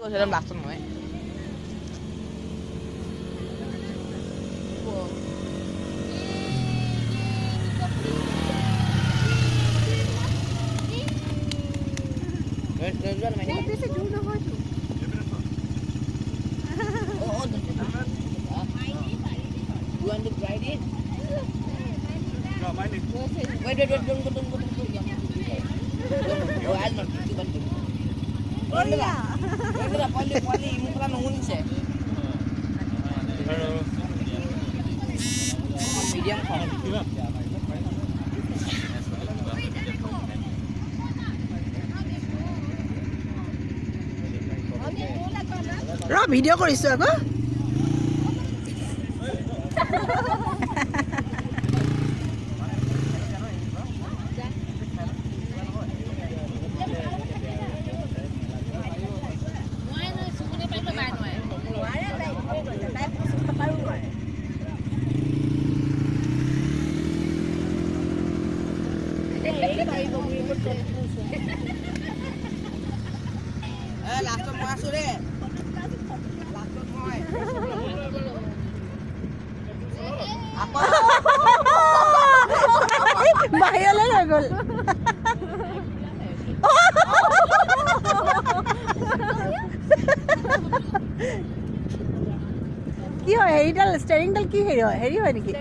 Saya belakang mau. Bisa dulu hoju. Oh, you want to try it? No, mine is. Wait, don't. Oh, I'll not give it. Pali, muka nungguin sih. Hello. Medium kok. ৰ video' কৰিছোঁ আকৌ Last time masuk deh. Apa? বাহিৰলৈ লৈ গ'ল কি হয় হেৰিডাল ষ্টেৰিংডাল কি হেৰি হয় নেকি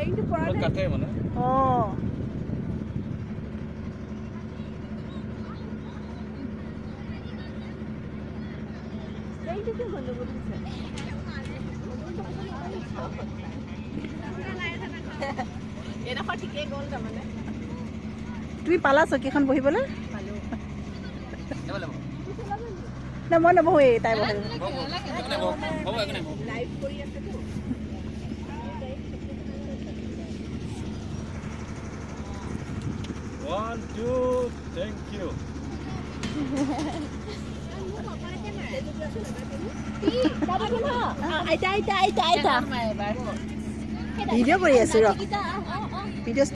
কাটে মানে অঁ তুমি পালা চকীখন বহিবলৈ না মই নবহো এই তাই বহে One, two, thank you. Video' কৰি আছোঁ ৰ ভিডিঅ'